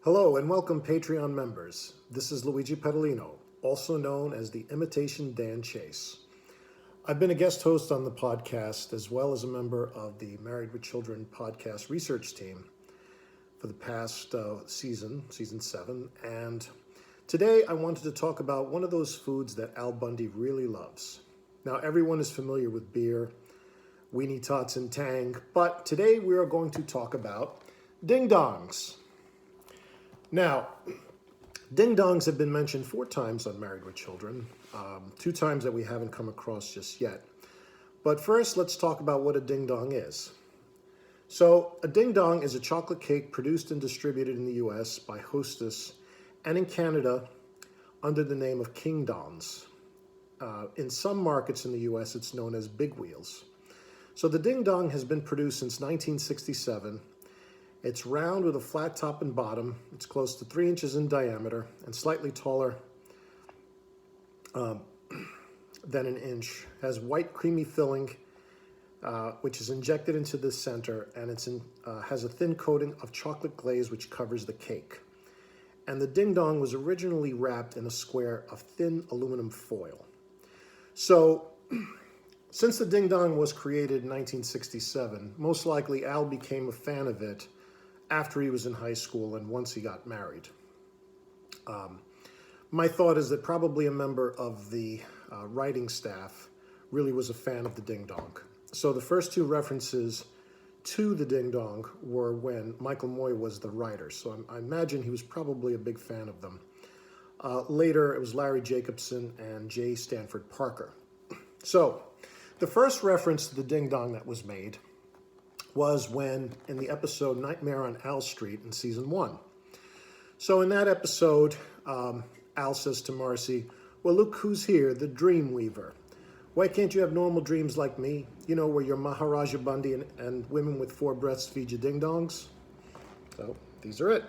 Hello and welcome Patreon members. This is Luigi Pedalino, also known as the Imitation Dan Chase. I've been a guest host on the podcast as well as a member of the Married with Children podcast research team for the past season 7. And today I wanted to talk about one of those foods that Al Bundy really loves. Now everyone is familiar with beer, weenie tots and tang, but today we are going to talk about ding-dongs. Now, ding-dongs have been mentioned 4 times on Married with Children, 2 times that we haven't come across just yet. But first, let's talk about what a ding-dong is. So, a ding-dong is a chocolate cake produced and distributed in the U.S. by Hostess and in Canada under the name of King Don's. In some markets in the U.S., it's known as Big Wheels. So the ding-dong has been produced since 1967. It's round with a flat top and bottom. It's close to 3 inches in diameter and slightly taller than an inch. Has white creamy filling, which is injected into the center, and has a thin coating of chocolate glaze which covers the cake. And the ding-dong was originally wrapped in a square of thin aluminum foil. So, since the ding-dong was created in 1967, most likely Al became a fan of it after he was in high school and once he got married. My thought is that probably a member of the writing staff really was a fan of the ding-dong. So the first 2 references to the ding-dong were when Michael Moy was the writer. So I imagine he was probably a big fan of them. Later, it was Larry Jacobson and J. Stanford Parker. So the first reference to the ding-dong that was made was when in the episode Nightmare on Al Street in season 1. So in that episode, Al says to Marcy, "Well, look who's here, the dream weaver. Why can't you have normal dreams like me? You know, where you're Maharaja Bundy and women with 4 breasts feed you ding-dongs?" So these are it.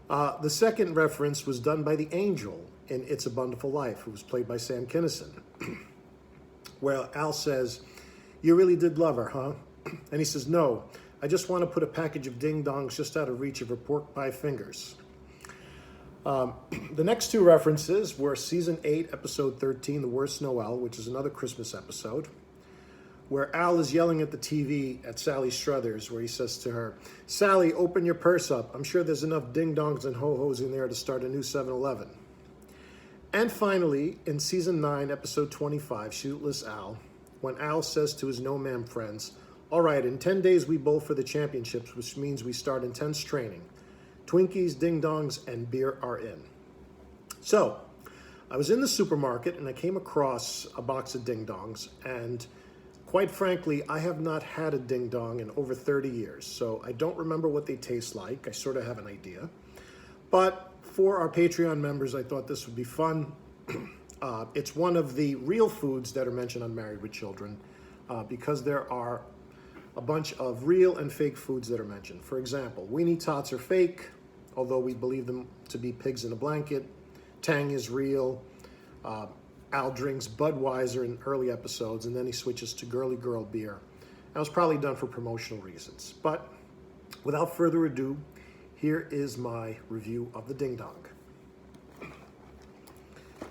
The second reference was done by the angel in It's a Wonderful Life, who was played by Sam Kinison, where Al says, "You really did love her, huh?" And he says, "No, I just want to put a package of ding-dongs just out of reach of her pork pie fingers." The next 2 references were season 8, episode 13, The Worst Noel, which is another Christmas episode, where Al is yelling at the TV at Sally Struthers, where he says to her, "Sally, open your purse up. I'm sure there's enough ding-dongs and ho-hos in there to start a new 7-Eleven. And finally, in season 9, episode 25, Shootless Al, when Al says to his no ma'am friends, "All right, in 10 days we bowl for the championships, which means we start intense training. Twinkies, ding-dongs, and beer are in." So, I was in the supermarket and I came across a box of ding-dongs, and quite frankly, I have not had a ding-dong in over 30 years, so I don't remember what they taste like. I sort of have an idea. But for our Patreon members, I thought this would be fun. It's one of the real foods that are mentioned on Married with Children, because there are a bunch of real and fake foods that are mentioned. For example, weenie tots are fake, although we believe them to be pigs in a blanket. Tang is real. Al drinks Budweiser in early episodes, and then he switches to Girly Girl beer. That was probably done for promotional reasons. But without further ado, here is my review of the ding-dong.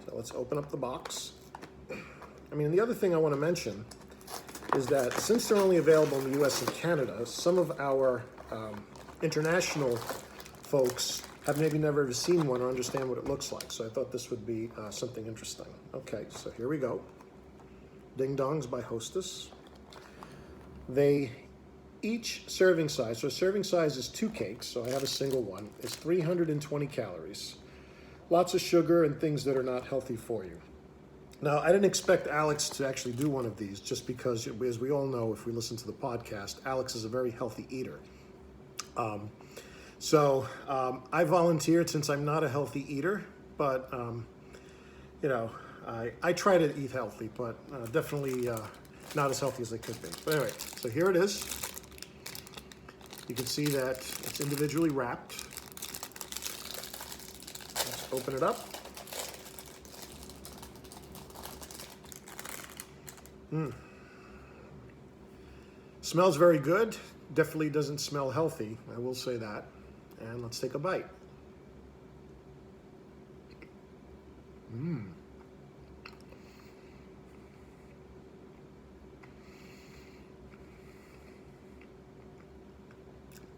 So let's open up the box. The other thing I want to mention is that since they're only available in the U.S. and Canada, some of our international folks have maybe never ever seen one or understand what it looks like. So I thought this would be something interesting. Okay, so here we go. Ding-dongs by Hostess. Each serving size, so a serving size is 2 cakes, so I have a single one, is 320 calories. Lots of sugar and things that are not healthy for you. Now, I didn't expect Alex to actually do one of these just because, as we all know, if we listen to the podcast, Alex is a very healthy eater. So I volunteered since I'm not a healthy eater, but, I try to eat healthy, but definitely not as healthy as I could be. But anyway, so here it is. You can see that it's individually wrapped. Let's open it up. Smells very good. Definitely doesn't smell healthy, I will say that. And let's take a bite.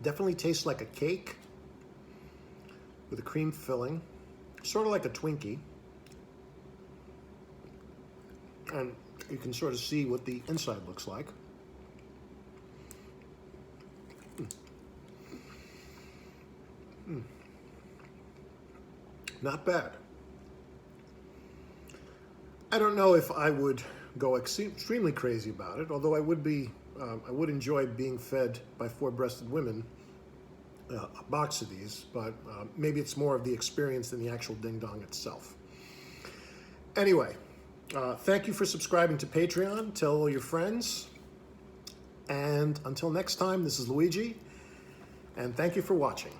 Definitely tastes like a cake with a cream filling, sort of like a Twinkie. And you can sort of see what the inside looks like. Not bad. I don't know if I would go extremely crazy about it, although I would enjoy being fed by four-breasted women a box of these, but maybe it's more of the experience than the actual ding dong itself. Anyway, thank you for subscribing to Patreon. Tell all your friends. And until next time, this is Luigi, and thank you for watching.